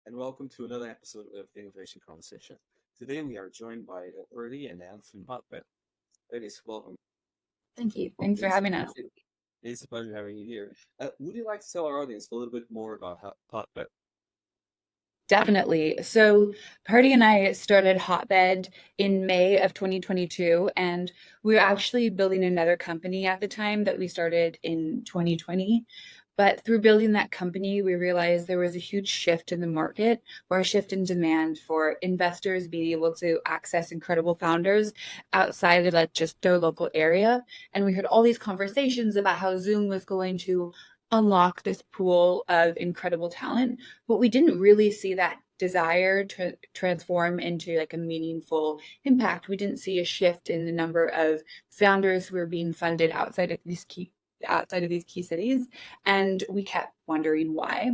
and welcome to another episode of Innovation Conversation. Today we are joined by Perdie and M from Hotbed. Ladies, welcome. Thank you. Thanks for It's, having us. it's a pleasure having you here. Would you like to tell our audience a little bit more about Hotbed? Definitely. So, Perdie and I started Hotbed in May of 2022, and we were actually building another company at the time that we started in 2020. But through building that company, we realized there was a huge shift in the market or a shift in demand for investors being able to access incredible founders outside of just their local area. And we heard all these conversations about how Zoom was going to unlock this pool of incredible talent, but we didn't really see that desire to transform into like a meaningful impact. We didn't see a shift in the number of founders who were being funded outside of these key cities, and we kept wondering why.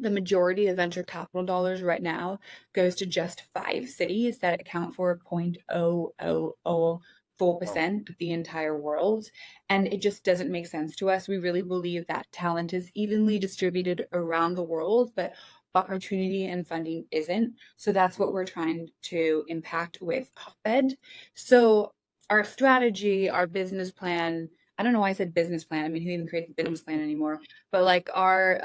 The majority of venture capital dollars right now goes to just 5 cities that account for 0.004% of the entire world. And it just doesn't make sense to us. We really believe that talent is evenly distributed around the world, but opportunity and funding isn't. So that's what we're trying to impact with Hotbed. So our strategy, our business plan, I don't know why I said business plan. I mean, who even creates a business plan anymore? But like our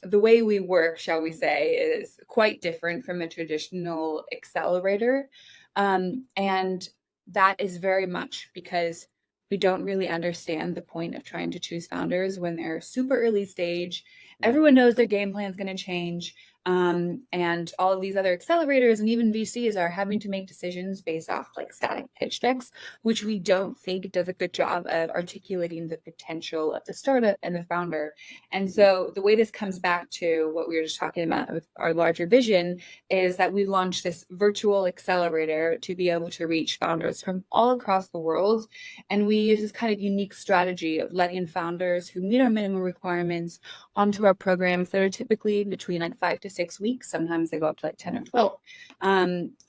the way we work, shall we say, is quite different from a traditional accelerator. And that is very much because we don't really understand the point of trying to choose founders when they're super early stage. Everyone knows their game plan is going to change. And all of these other accelerators and even VCs are having to make decisions based off like static pitch decks, which we don't think does a good job of articulating the potential of the startup and the founder. And so the way this comes back to what we were just talking about with our larger vision is that we launched this virtual accelerator to be able to reach founders from all across the world. And we use this kind of unique strategy of letting founders who meet our minimum requirements onto our programs that are typically between like 5 to 6 weeks. Sometimes they go up to like 10 or 12.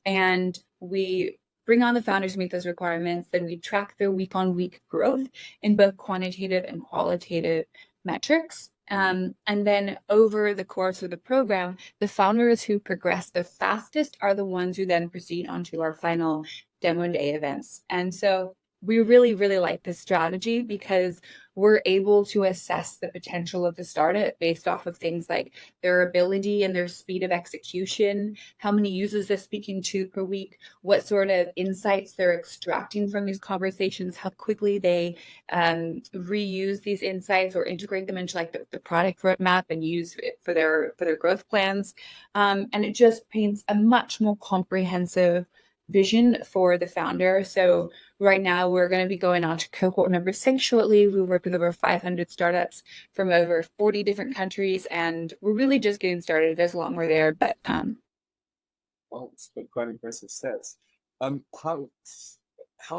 And we bring on the founders who meet those requirements. Then we track their week-on-week growth in both quantitative and qualitative metrics. And then over the course of the program, the founders who progress the fastest are the ones who then proceed onto our final demo day events. And so we really, really like this strategy because we're able to assess the potential of the startup based off of things like their ability and their speed of execution, how many users they're speaking to per week, what sort of insights they're extracting from these conversations, how quickly they reuse these insights or integrate them into like the product roadmap and use it for their growth plans. And it just paints a much more comprehensive vision for the founder. So right now we're going to be going on to cohort number 6 shortly. We work with over 500 startups from over 40 different countries, and we're really just getting started. There's a lot more there, but Well, it's been quite impressive stats. How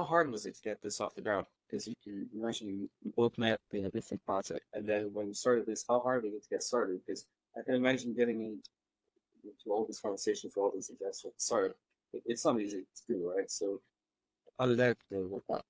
hard was it to get this off the ground? Because you mentioned you both met in a different project, and then when you started this, how hard was it to get started? Because I can imagine getting into all these conversations, all these events with the startup. It's not easy to do, right? So how did that work out?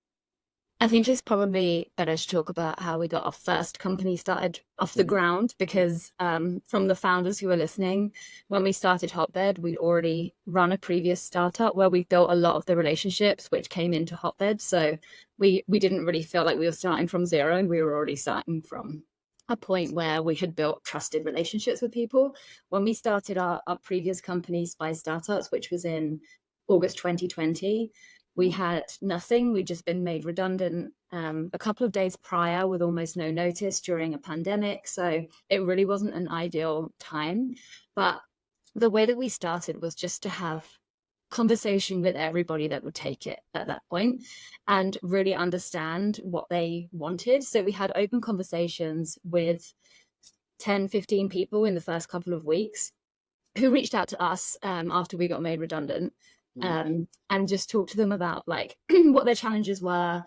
I think it's probably better to talk about how we got our first company started off the ground because from the founders who were listening, when we started Hotbed, we'd already run a previous startup where we built a lot of the relationships which came into Hotbed. So we didn't really feel like we were starting from zero, and we were already starting from a point where we had built trusted relationships with people. When we started our previous company, Spy Startups, which was in August 2020, we had nothing. We'd just been made redundant a couple of days prior with almost no notice during a pandemic. So it really wasn't an ideal time. But the way that we started was just to have conversation with everybody that would take it at that point and really understand what they wanted. So we had open conversations with 10, 15 people in the first couple of weeks who reached out to us after we got made redundant. And just talk to them about like what their challenges were,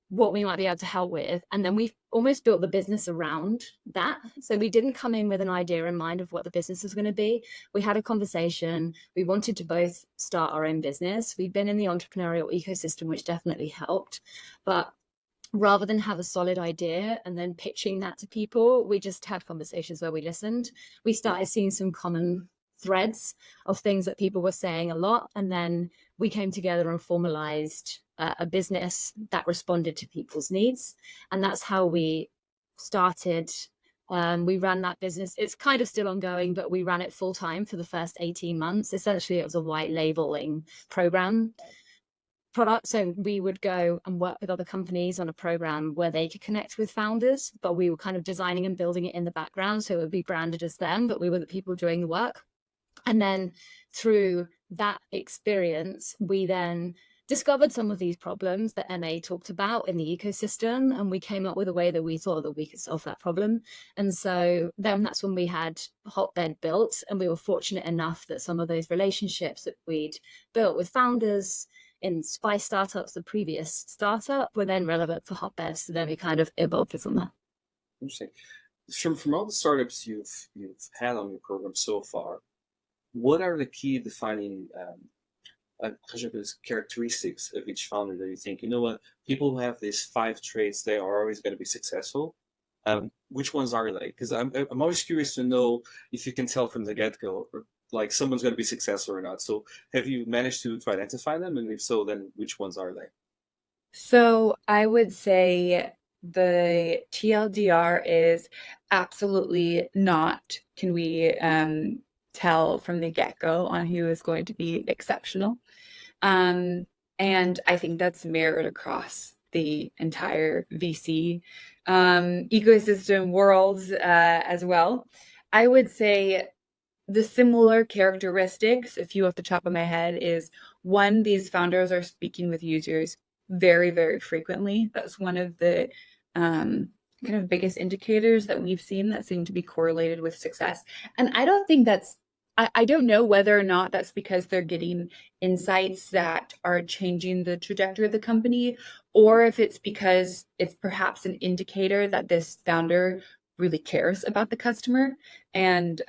what we might be able to help with. And then we almost built the business around that. So we didn't come in with an idea in mind of what the business was going to be. We had a conversation. We wanted to both start our own business. We'd been in the entrepreneurial ecosystem, which definitely helped. But rather than have a solid idea and then pitching that to people, we just had conversations where we listened. We started seeing some common threads of things that people were saying a lot. And then we came together and formalized a business that responded to people's needs. And that's how we started. We ran that business. It's kind of still ongoing, but we ran it full time for the first 18 months. Essentially, it was a white labeling program product. So we would go and work with other companies on a program where they could connect with founders, but we were kind of designing and building it in the background. So it would be branded as them, but we were the people doing the work. And then through that experience, we then discovered some of these problems that MA talked about in the ecosystem, and we came up with a way that we thought that we could solve that problem. And so then that's when we had Hotbed built, and we were fortunate enough that some of those relationships that we'd built with founders in spy startups, the previous startup, were then relevant for Hotbed. So then we kind of evolved from that. Interesting. From all the startups you've had on your program so far, what are the key defining characteristics of each founder that you think, you know what, people who have these 5 traits, they are always going to be successful? Which ones are they? Because I'm always curious to know if you can tell from the get-go, like someone's going to be successful or not. So have you managed to identify them? And if so, then which ones are they? So I would say the TLDR is absolutely not, can we tell from the get-go on who is going to be exceptional. And I think that's mirrored across the entire VC ecosystem world as well. I would say the similar characteristics, a few off the top of my head, is one, these founders are speaking with users very, very frequently. That's one of the kind of biggest indicators that we've seen that seem to be correlated with success. And I don't think that's, I don't know whether or not that's because they're getting insights that are changing the trajectory of the company, or if it's because it's perhaps an indicator that this founder really cares about the customer and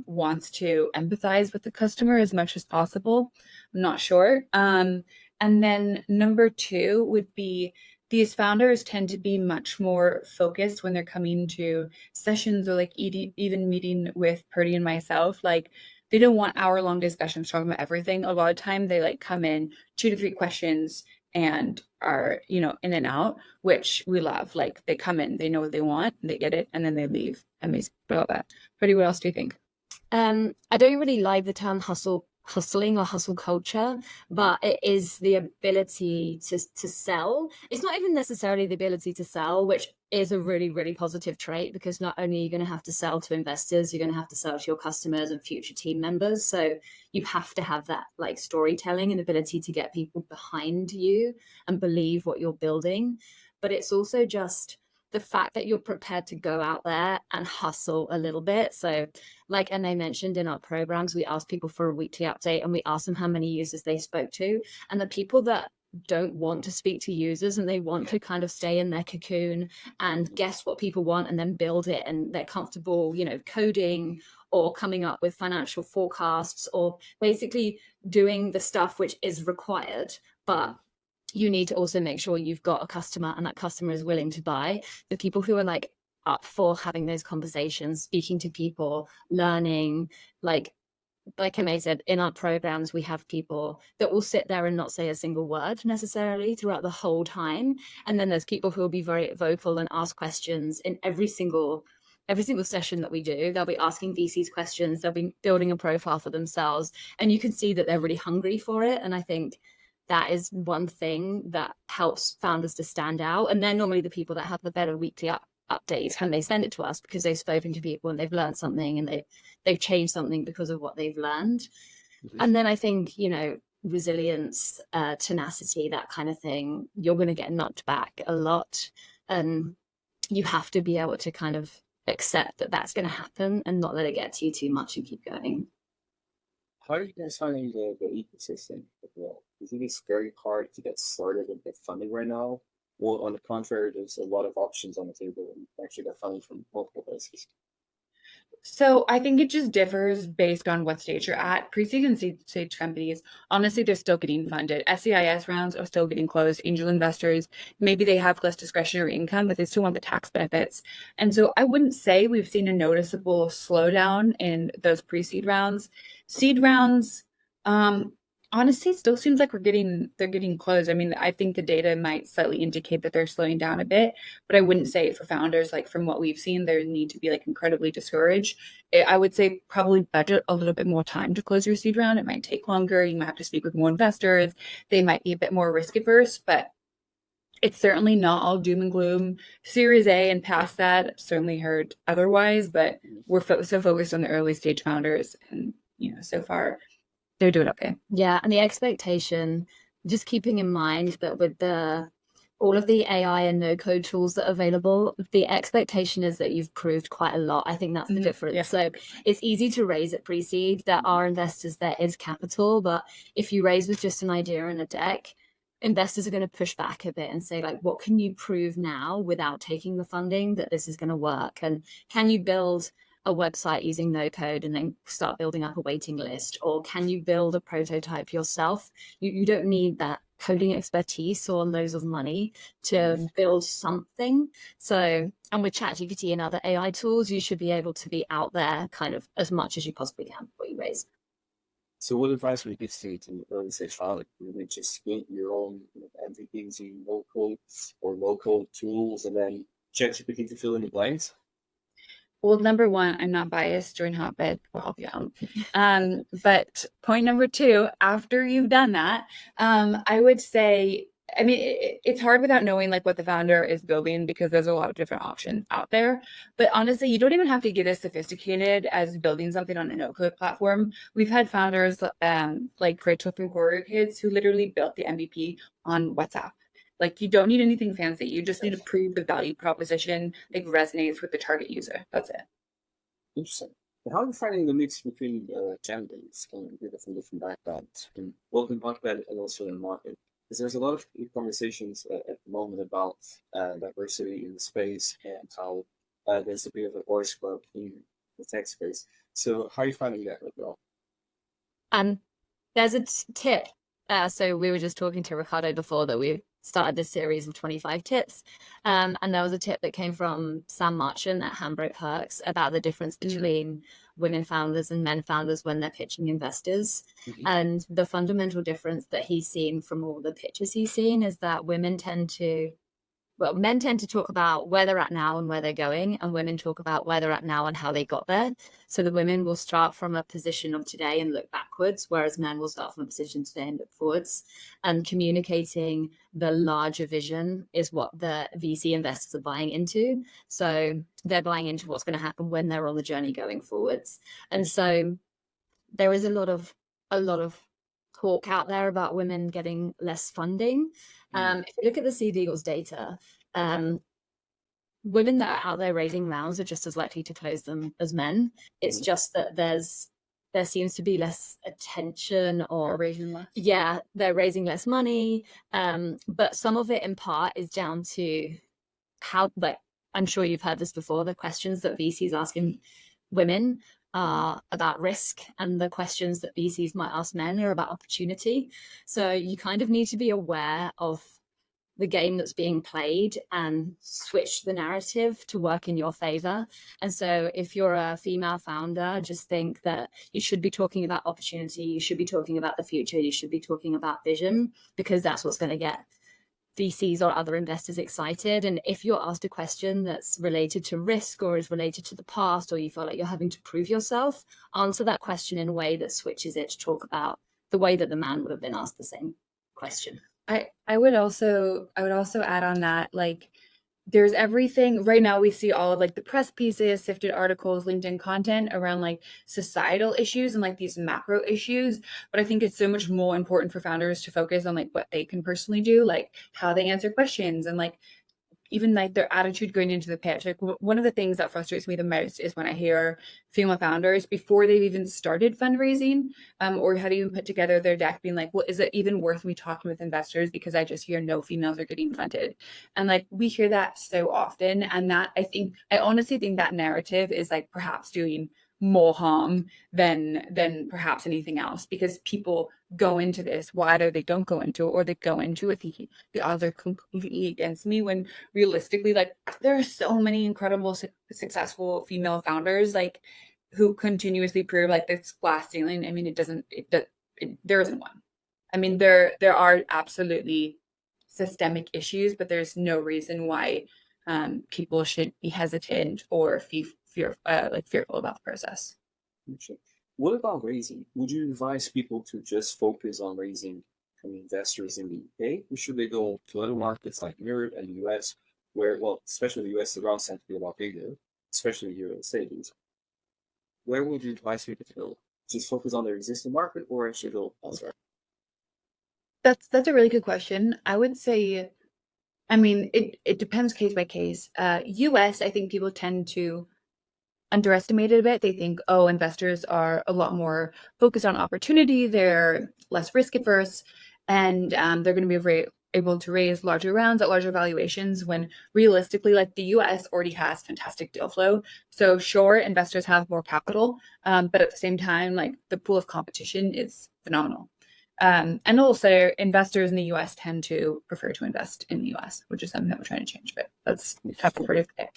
wants to empathize with the customer as much as possible. I'm not sure. And then number 2 would be these founders tend to be much more focused when they're coming to sessions or like even meeting with Perdie and myself. Like they don't want hour-long discussions talking about everything. A lot of time they like come in 2 to 3 questions and are, you know, in and out, which we love. Like they come in, they know what they want, they get it, and then they leave. Amazing about that. Perdie, what else do you think? I don't really like the term hustling or hustle culture, but it is the ability to sell. It's not even necessarily the ability to sell, which is a really, really positive trait, because not only are you going to have to sell to investors, you're going to have to sell to your customers and future team members. So you have to have that like storytelling and ability to get people behind you and believe what you're building. But it's also just the fact that you're prepared to go out there and hustle a little bit. So like Anne mentioned, in our programs, we ask people for a weekly update and we ask them how many users they spoke to. And the people that don't want to speak to users and they want to kind of stay in their cocoon and guess what people want and then build it, and they're comfortable, you know, coding or coming up with financial forecasts or basically doing the stuff which is required, but you need to also make sure you've got a customer and that customer is willing to buy. The people who are like up for having those conversations, speaking to people, learning, like Emma said, in our programs, we have people that will sit there and not say a single word necessarily throughout the whole time. And then there's people who will be very vocal and ask questions in every single session that we do. They'll be asking VCs questions, they'll be building a profile for themselves, and you can see that they're really hungry for it. And I think that is one thing that helps founders to stand out. And they're normally the people that have the better weekly updates when they send it to us, because they've spoken to people and they've learned something and they've changed something because of what they've learned. Mm-hmm. And then I think, you know, resilience, tenacity, that kind of thing, you're going to get knocked back a lot. And you have to be able to kind of accept that that's going to happen and not let it get to you too much and keep going. How are you guys finding the ecosystem as well? Do you think it's very hard to get started and get funding right now? Well, on the contrary, there's a lot of options on the table and actually get funding from multiple places. So I think it just differs based on what stage you're at. Pre-seed and seed stage companies, honestly, they're still getting funded. SEIS rounds are still getting closed. Angel investors, maybe they have less discretionary income, but they still want the tax benefits. And so I wouldn't say we've seen a noticeable slowdown in those pre-seed rounds. Seed rounds, honestly, still seems like they're getting closed. I mean, I think the data might slightly indicate that they're slowing down a bit, but I wouldn't say for founders, like from what we've seen, there need to be like incredibly discouraged. I would say probably budget a little bit more time to close your seed round. It might take longer. You might have to speak with more investors. They might be a bit more risk averse, but it's certainly not all doom and gloom. Series A and past that, I've certainly heard otherwise, but we're so focused on the early stage founders, and so far they're doing okay. Yeah, and the expectation, just keeping in mind that with all of the AI and no code tools that are available, the expectation is that you've proved quite a lot. I think that's the difference. Yeah. So it's easy to raise at pre-seed. There are investors, there is capital, but if you raise with just an idea and a deck, investors are going to push back a bit and say, like, what can you prove now without taking the funding that this is going to work? And can you build a website using no code and then start building up a waiting list? Or can you build a prototype yourself? You don't need that coding expertise or loads of money to build something. So, and with ChatGPT and other AI tools, you should be able to be out there kind of as much as you possibly can before you raise. So what advice would you give to early stage founder? Really just get your own MVPs in local tools and then ChatGPT to fill in the blanks? Well, number one, I'm not biased. Join Hotbed. We'll help you out. But point number two, after you've done that, I would say, I mean, it's hard without knowing like what the founder is building because there's a lot of different options out there. But honestly, you don't even have to get as sophisticated as building something on a no-code platform. We've had founders like Rachel from Warrior Kids who literally built the MVP on WhatsApp. Like you don't need anything fancy. You just need to prove the value proposition like resonates with the target user. That's it. Interesting. And how are you finding the mix between genders from different backgrounds, both in Hotbed and also in market? Because there's a lot of conversations at the moment about diversity in the space and how there's a bit of a voice club in the tech space. So how are you finding that overall? There's a tip. So we were just talking to Ricardo before that we started this series of 25 tips. And there was a tip that came from Sam Marchant at Handbrake Perks about the difference between women founders and men founders when they're pitching investors. And the fundamental difference that he's seen from all the pitches he's seen is that men tend to talk about where they're at now and where they're going, and women talk about where they're at now and how they got there. So the women will start from a position of today and look backwards, whereas men will start from a position today and look forwards. And communicating the larger vision is what the VC investors are buying into. So they're buying into what's going to happen when they're on the journey going forwards. And so there is a lot of talk out there about women getting less funding. If you look at the Seed Eagles data, women that are out there raising rounds are just as likely to close them as men. It's just that there seems to be less attention or raising less. Yeah, they're raising less money. But some of it in part is down to how, like, I'm sure you've heard this before, the questions that VCs asking women are about risk, and the questions that VCs might ask men are about opportunity. So you kind of need to be aware of the game that's being played and switch the narrative to work in your favor. And so if you're a female founder, just think that you should be talking about opportunity, you should be talking about the future, you should be talking about vision, because that's what's going to get VCs or other investors excited. And if you're asked a question that's related to risk or is related to the past, or you feel like you're having to prove yourself, answer that question in a way that switches it to talk about the way that the man would have been asked the same question. I would also add on that, like, there's everything right now. We see all of like the press pieces, sifted articles, LinkedIn content around like societal issues and like these macro issues. But I think it's so much more important for founders to focus on like what they can personally do, like how they answer questions and like even like their attitude going into the pitch. Like one of the things that frustrates me the most is when I hear female founders before they've even started fundraising, or had even put together their deck, being like, well, is it even worth me talking with investors because I just hear no females are getting funded? And like we hear that so often, and that I honestly think that narrative is like perhaps doing more harm than perhaps anything else, because people go into this, why either they don't go into it or they go into it thinking the odds are completely against me, when realistically, like there are so many incredible successful female founders like who continuously prove like this glass ceiling. I mean, there isn't one. I mean, there are absolutely systemic issues, but there's no reason why people should be hesitant or fearful about the process. What about raising? Would you advise people to just focus on raising from investors in the UK, or should they go to other markets like Europe and the US, where, well, especially the US, the rounds tend to be a lot bigger, especially here in the States? Where would you advise people to go? Just focus on their existing market, or actually go elsewhere? That's a really good question. I would say, I mean, it depends case by case. US, I think people tend to underestimate it a bit. They think, oh, investors are a lot more focused on opportunity. They're less risk averse, and they're going to be able to raise larger rounds at larger valuations, when realistically, like the US already has fantastic deal flow. So sure, investors have more capital, but at the same time, like the pool of competition is phenomenal. And also investors in the US tend to prefer to invest in the US, which is something that we're trying to change, but that's tough for today.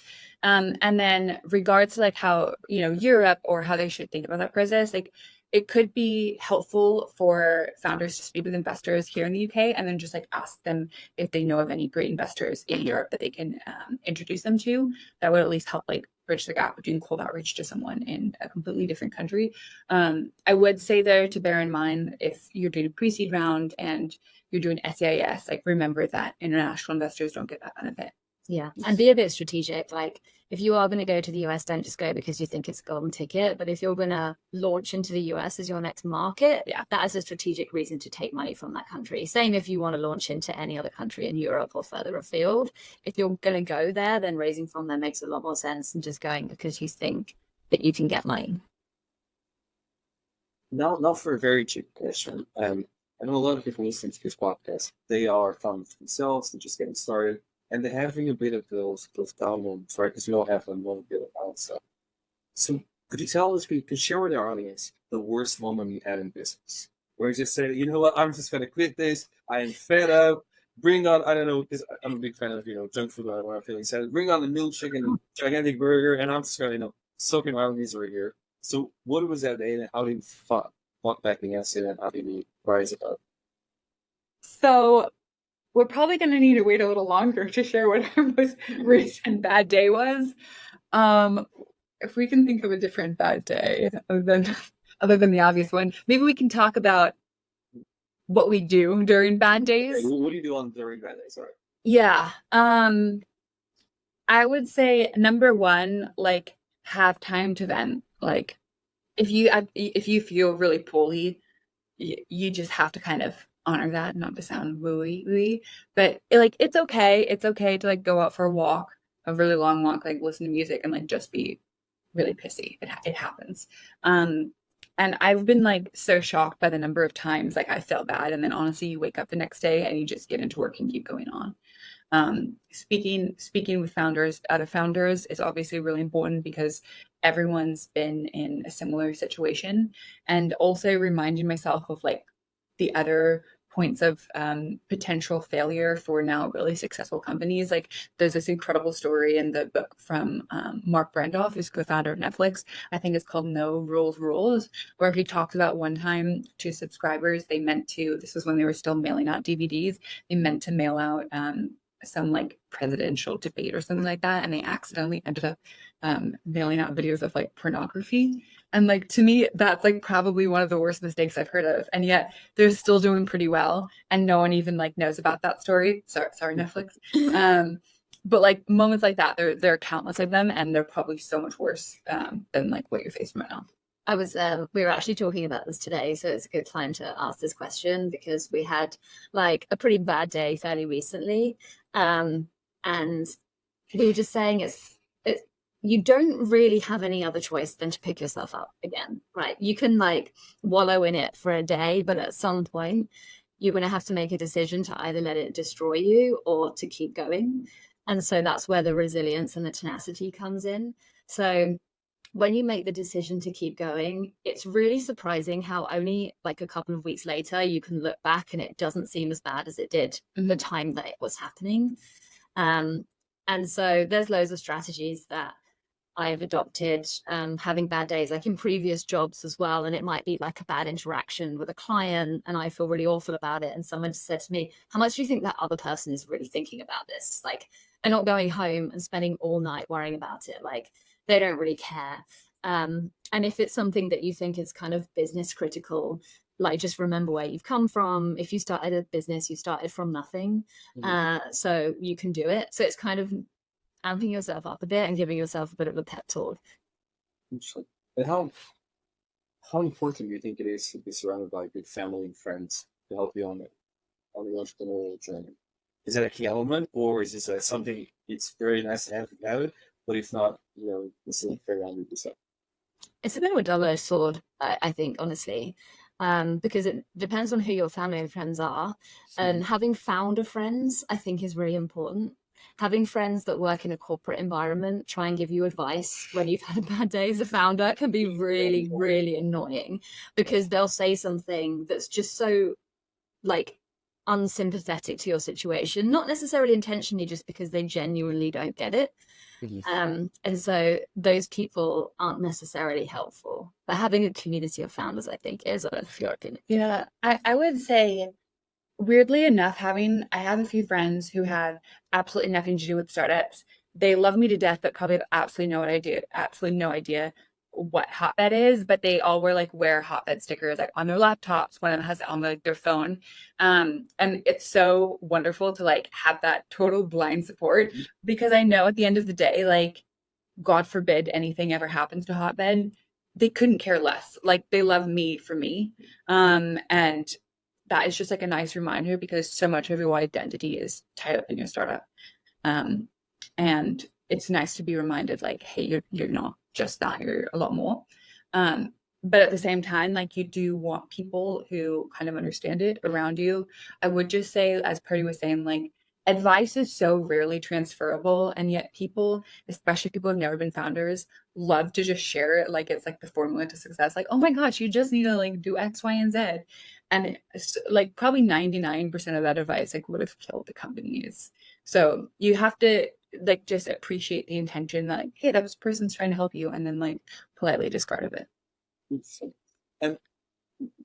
And then regards to like how, Europe, or how they should think about that process, like it could be helpful for founders to speak with investors here in the UK and then just like ask them if they know of any great investors in Europe that they can introduce them to. That would at least help like bridge the gap between cold outreach to someone in a completely different country. I would say though, to bear in mind, if you're doing a pre-seed round and you're doing SEIS, like remember that international investors don't get that benefit. Yeah, and be a bit strategic. Like if you are going to go to the US, don't just go because you think it's a golden ticket. But if you're going to launch into the US as your next market, that is a strategic reason to take money from that country. Same if you want to launch into any other country in Europe or further afield. If you're going to go there, then raising from there makes a lot more sense than just going because you think that you can get money. Now for a very cheap question. I know a lot of people listening to this podcast. They are founders themselves. They're just getting started. And they're having a bit of those down moments, right? Because we all have a moment of down stuff. So could you tell us, could share with our audience the worst moment you had in business? Where you just said, you know what, I'm just going to quit this. I am fed up. Bring on, I don't know, because I'm a big fan of, junk food when I'm feeling sad. Bring on the new chicken, gigantic burger, and I'm just going to, soaking my own misery here. So what was that day, and how did you walk back against it, and how did you rise above? So we're probably going to need to wait a little longer to share what our most recent bad day was. If we can think of a different bad day other than the obvious one, maybe we can talk about what we do during bad days. What do you do during bad days? Sorry. Yeah. I would say number one, like have time to vent. Like if you feel really poorly, you just have to kind of honor that, not to sound wooey, but it's okay. It's okay to like go out for a walk, a really long walk, like listen to music and like just be really pissy. It happens. And I've been like so shocked by the number of times like I felt bad, and then honestly you wake up the next day and you just get into work and keep going on. Speaking with other founders is obviously really important because everyone's been in a similar situation, and also reminding myself of like the other points of potential failure for now really successful companies. Like there's this incredible story in the book from Mark Brandoff, who's co-founder of Netflix. I think it's called No Rules, where he talks about one time to subscribers, this was when they were still mailing out DVDs, they meant to mail out some like presidential debate or something like that, and they accidentally ended up mailing out videos of like pornography. And like to me, that's like probably one of the worst mistakes I've heard of, and yet they're still doing pretty well, and no one even like knows about that story. Sorry, Netflix. But like moments like that, there are countless of them, and they're probably so much worse than like what you're facing right now. We were actually talking about this today, so it's a good time to ask this question because we had like a pretty bad day fairly recently. And we were just saying you don't really have any other choice than to pick yourself up again, right? You can like wallow in it for a day, but at some point you're going to have to make a decision to either let it destroy you or to keep going. And so that's where the resilience and the tenacity comes in. So when you make the decision to keep going, it's really surprising how only like a couple of weeks later you can look back and it doesn't seem as bad as it did the time that it was happening. And so there's loads of strategies that I've adopted, having bad days, like in previous jobs as well. And it might be like a bad interaction with a client and I feel really awful about it. And someone just said to me, how much do you think that other person is really thinking about this? Like, they're not going home and spending all night worrying about it. Like, they don't really care. And if it's something that you think is kind of business critical, like just remember where you've come from. If you started a business, you started from nothing. So you can do it. So it's kind of amping yourself up a bit and giving yourself a bit of a pep talk. Interesting. And how important do you think it is to be surrounded by good family and friends to help you on the entrepreneurial journey? Is that a key element, or is this something it's very nice to have out, but if not, this is fair around yourself? It's a bit of a double-edged sword, I think, honestly, because it depends on who your family and friends are. And having founder friends, I think, is really important. Having friends that work in a corporate environment try and give you advice when you've had a bad day as a founder can be really, really annoying, because they'll say something that's just so like unsympathetic to your situation, not necessarily intentionally, just because they genuinely don't get it. And so those people aren't necessarily helpful. But having a community of founders, I think, is a your opinion. Yeah, I would say, weirdly enough, I have a few friends who have absolutely nothing to do with startups. They love me to death, but probably have absolutely no idea what Hotbed is, but they all wear Hotbed stickers like on their laptops. One of them has it on their phone. And it's so wonderful to like have that total blind support, because I know at the end of the day, like, God forbid anything ever happens to Hotbed, they couldn't care less. Like, they love me for me. And that is just like a nice reminder, because so much of your identity is tied up in your startup. And it's nice to be reminded, like, hey, you're not just that, you're a lot more. But at the same time, like, you do want people who kind of understand it around you. I would just say, as Perdie was saying, like, advice is so rarely transferable, and yet people, especially people who've never been founders, love to just share it like it's like the formula to success. Like, oh my gosh, you just need to like do X, Y, and Z. And it's like probably 99% of that advice like would have killed the companies. So you have to like just appreciate the intention that, like, hey, that person's trying to help you, and then like politely discard of it. And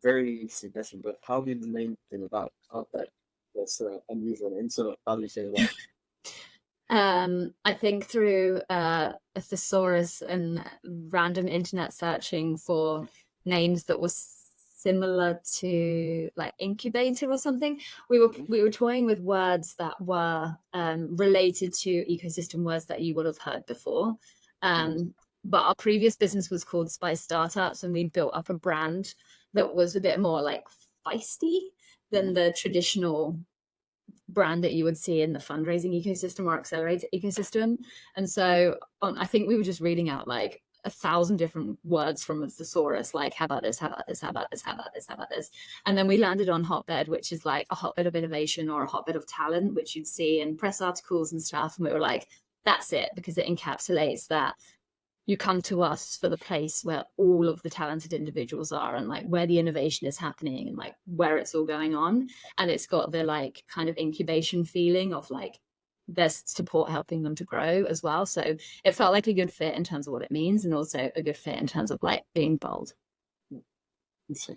very interesting question, but how did the name thing about Hotbed? That's unusual. And so how do you say that? I think through a thesaurus and random internet searching for names that was similar to like incubator or something. We were toying with words that were related to ecosystem words that you would have heard before. But our previous business was called Spice Startups, and we built up a brand that was a bit more like feisty than the traditional brand that you would see in the fundraising ecosystem or accelerator ecosystem. And so I think we were just reading out like 1,000 different words from a thesaurus, like how about this, how about this, how about this, how about this, how about this. And then we landed on Hotbed, which is like a hotbed of innovation or a hotbed of talent, which you'd see in press articles and stuff. And we were like, that's it, because it encapsulates that you come to us for the place where all of the talented individuals are, and like where the innovation is happening, and like where it's all going on. And it's got the like kind of incubation feeling of like there's support helping them to grow as well. So it felt like a good fit in terms of what it means, and also a good fit in terms of like being bold. If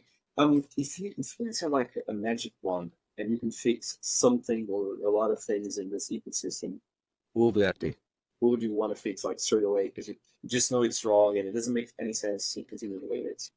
you have like a magic wand and you can fix something or a lot of things in this ecosystem, what would that be? What would you want to fix like straight away? Because you just know it's wrong and it doesn't make any sense to continue the way it is.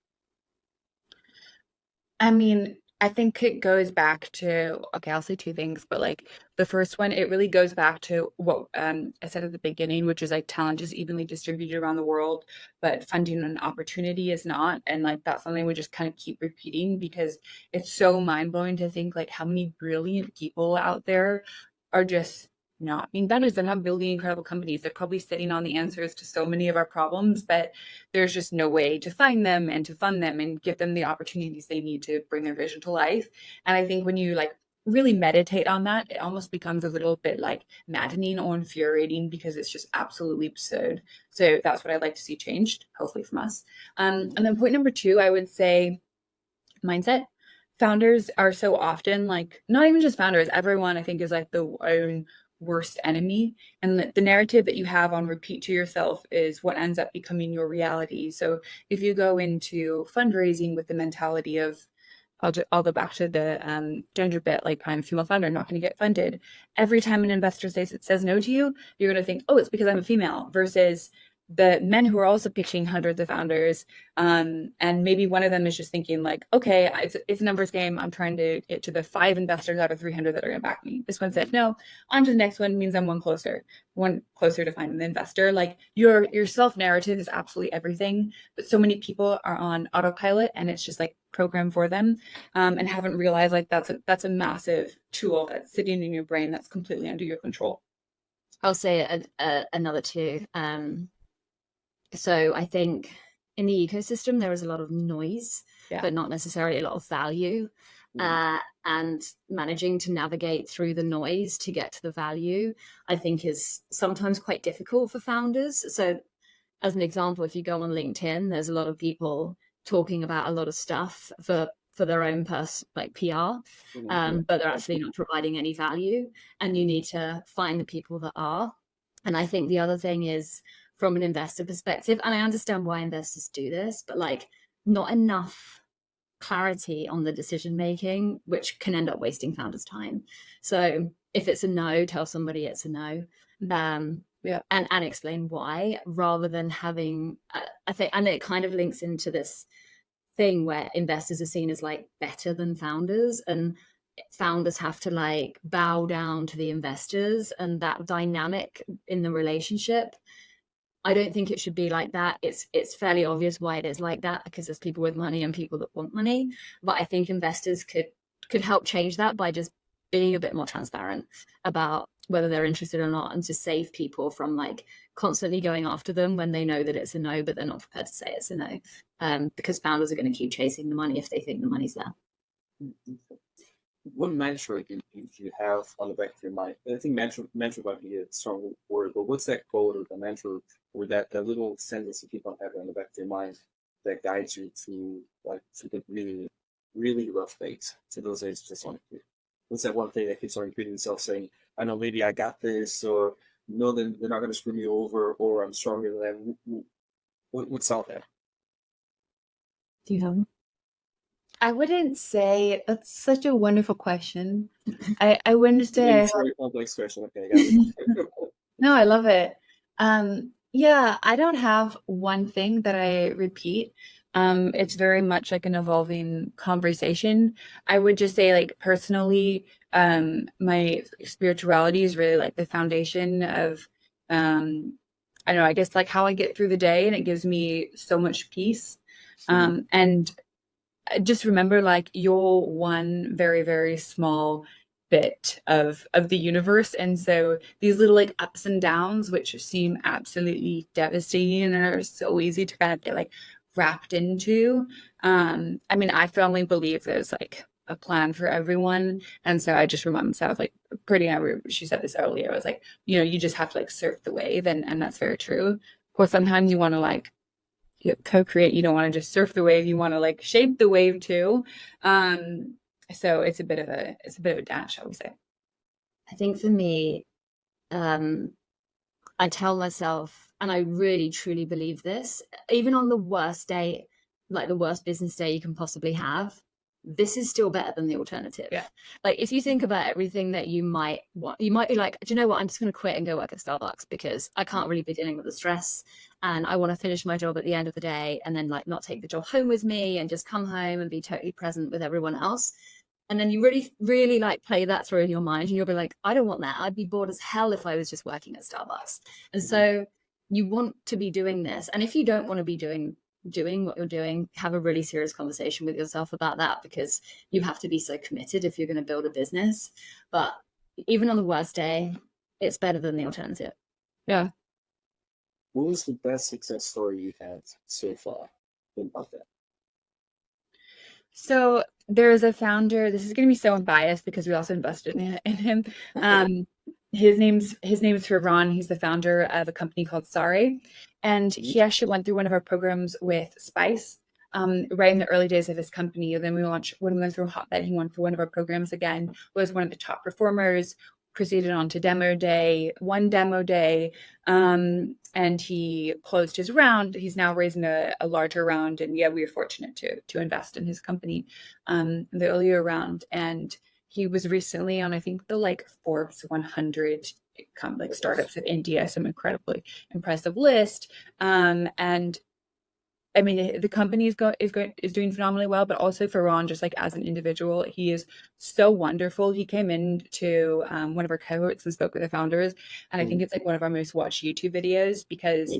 I mean, I think it goes back to, okay, I'll say two things, but like the first one, it really goes back to what I said at the beginning, which is like talent is evenly distributed around the world, but funding and opportunity is not. And like that's something we just kind of keep repeating, because it's so mind blowing to think like how many brilliant people out there are just not being founders. They're not building incredible companies. They're probably sitting on the answers to so many of our problems, but there's just no way to find them and to fund them and give them the opportunities they need to bring their vision to life. And I think when you like really meditate on that, it almost becomes a little bit like maddening or infuriating because it's just absolutely absurd. So that's what I'd like to see changed, hopefully from us. And then point number 2, I would say mindset. Founders are so often like, not even just founders, everyone I think is like the own worst enemy. And the narrative that you have on repeat to yourself is what ends up becoming your reality. So if you go into fundraising with the mentality of, I'll go back to the gender bit, like I'm a female founder, I'm not going to get funded. Every time an investor says no to you, you're going to think, oh, it's because I'm a female, versus the men who are also pitching hundreds of founders. And maybe one of them is just thinking like, okay, it's a numbers game. I'm trying to get to the 5 investors out of 300 that are going to back me. This one said no. On to the next one means I'm one closer to finding the investor. Like your self-narrative is absolutely everything, but so many people are on autopilot and it's just like programmed for them, and haven't realized like that's a massive tool that's sitting in your brain that's completely under your control. I'll say another 2. So I think in the ecosystem, there is a lot of noise, but not necessarily a lot of value. And managing to navigate through the noise to get to the value, I think is sometimes quite difficult for founders. So as an example, if you go on LinkedIn, there's a lot of people talking about a lot of stuff for their own like PR, but they're actually not providing any value. And you need to find the people that are. And I think the other thing is, from an investor perspective, and I understand why investors do this, but like not enough clarity on the decision making, which can end up wasting founders' time. So if it's a no, tell somebody it's a no, and explain why, rather than having I think, and it kind of links into this thing where investors are seen as like better than founders, and founders have to like bow down to the investors, and that dynamic in the relationship, I don't think it should be like that. It's fairly obvious why it is like that, because there's people with money and people that want money. But I think investors could help change that by just being a bit more transparent about whether they're interested or not, and to save people from like constantly going after them when they know that it's a no, but they're not prepared to say it's a no, because founders are going to keep chasing the money if they think the money's there. What mantra you have on the back of your mind? I think mantra might be a strong word, but what's that quote or the mantra or that little sentence you keep on having on the back of your mind that guides you to the really, really rough days, to those days just like you? What's that one thing that keeps on repeating itself, saying, I know maybe I got this, or no, they're not going to screw me over, or I'm stronger than them? What's all that? Do you have them? I wouldn't say that's such a wonderful question. I wouldn't say It's a very complex question. Okay, I got it. no, I love it. Yeah, I don't have one thing that I repeat. It's very much like an evolving conversation. I would just say, like, personally, my spirituality is really like the foundation of, I don't know, I guess like how I get through the day, and it gives me so much peace. And just remember, like, you're one very, very small bit of the universe, and so these little like ups and downs, which seem absolutely devastating and are so easy to kind of get like wrapped into, I mean, I firmly believe there's like a plan for everyone, and so I just remind myself, like, she said this earlier, I was like, you just have to like surf the wave, and that's very true. Of course, sometimes you want to like co-create, you don't want to just surf the wave, you want to like shape the wave too. So it's a bit of a dash, shall we say. I think for me, I tell myself, and I really truly believe this, even on the worst day, like the worst business day you can possibly have, this is still better than the alternative. Yeah. Like if you think about everything that you might want, you might be like, do you know what? I'm just going to quit and go work at Starbucks because I can't really be dealing with the stress, and I want to finish my job at the end of the day and then like not take the job home with me and just come home and be totally present with everyone else. And then you really, really like play that through in your mind, and you'll be like, I don't want that. I'd be bored as hell if I was just working at Starbucks. And so you want to be doing this. And if you don't want to be doing what you're doing, have a really serious conversation with yourself about that, because you have to be so committed if you're going to build a business. But even on the worst day, it's better than the alternative. Yeah. What was the best success story you had so far about that? So there is a founder. This is going to be so unbiased because we also invested in him. His name's Ron. He's the founder of a company called Sorry, and he actually went through one of our programs with Spice. Right in the early days of his company. And then when we went through Hotbed, he went through one of our programs again, was one of the top performers, proceeded on to one demo day, and he closed his round. He's now raising a larger round, and yeah, we were fortunate to invest in his company in the earlier round. And he was recently on, I think, the Forbes 100 startups of India, some incredibly impressive list. And I mean, the company is doing phenomenally well, but also for Ron, just like as an individual, he is so wonderful. He came into one of our cohorts and spoke with the founders, and I think it's like one of our most watched YouTube videos because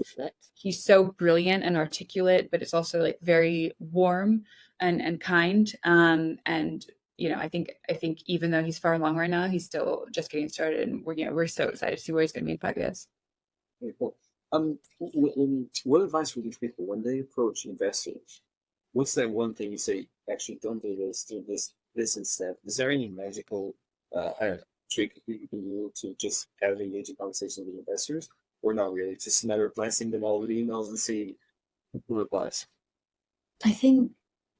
he's so brilliant and articulate, but it's also like very warm and kind. And I think even though he's far along right now, he's still just getting started, and we're so excited to see where he's going to be in 5 years. Very cool. What advice would you give people when they approach investors? What's that one thing you say, actually don't do this instead? Is there any magical trick you can do to just have engaging conversations with investors? Or not really? It's just a matter of blasting them all with emails and see who replies. I think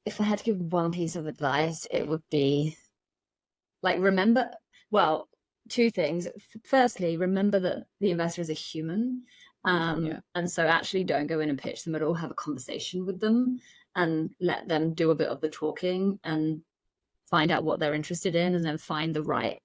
if I had to give one piece of advice, it would be remember, well, 2 things. Firstly, remember that the investor is a human. And so actually don't go in and pitch them at all, have a conversation with them and let them do a bit of the talking and find out what they're interested in and then find the right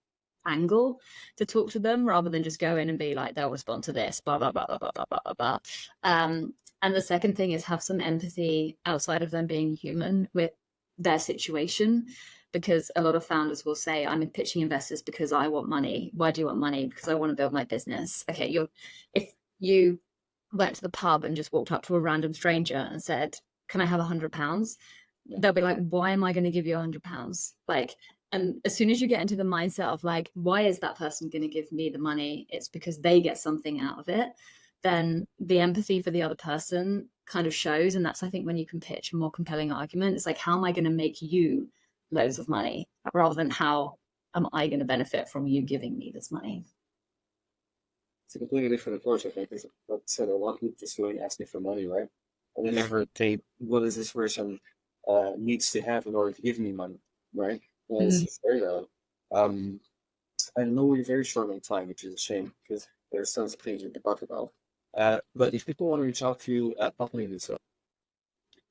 angle to talk to them rather than just go in and be like, they'll respond to this, blah, blah, blah, blah, blah, blah, blah, blah. And the second thing is have some empathy outside of them being human with their situation. Because a lot of founders will say, I'm pitching investors because I want money. Why do you want money? Because I want to build my business. Okay, if you went to the pub and just walked up to a random stranger and said, can I have £100? They'll be like, why am I going to give you £100? And as soon as you get into the mindset of why is that person going to give me the money? It's because they get something out of it. Then the empathy for the other person kind of shows. And that's, I think, when you can pitch a more compelling argument. It's like, how am I going to make you loads of money rather than how am I going to benefit from you giving me this money? It's a completely different approach, I think. Like I said, a lot of people just go and ask me for money, right? And they never think, what does this person needs to have in order to give me money, right? Well, it's very valid. I know we're very short on time, which is a shame because there's tons of things we can talk about. But if people want to reach out to you, how can they do so?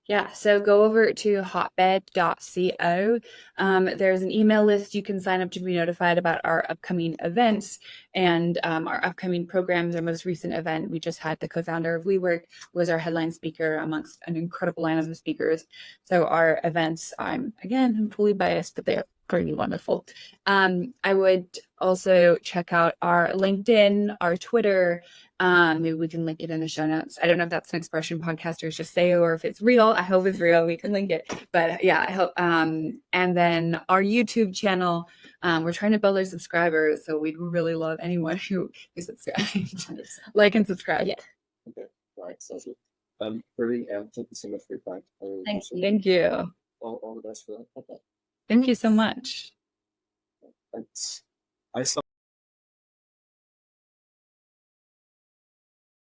Yeah, so go over to hotbed.co. There's an email list you can sign up to be notified about our upcoming events and our upcoming programs. Our most recent event, we just had the co-founder of WeWork was our headline speaker amongst an incredible lineup of speakers. So our events, I'm fully biased, but they're pretty wonderful. I would also check out our LinkedIn, our Twitter. Maybe we can link it in the show notes. I don't know if that's an expression podcasters just say or if it's real. I hope it's real. We can link it. But yeah, I hope. And then our YouTube channel, we're trying to build our subscribers. So we'd really love anyone who subscribes. Like and subscribe. Yeah. Okay. All right. Sounds good. Perdie, thank you so much for your time. Thank you. All the best for that. Okay. Thank you so much. Thanks. I saw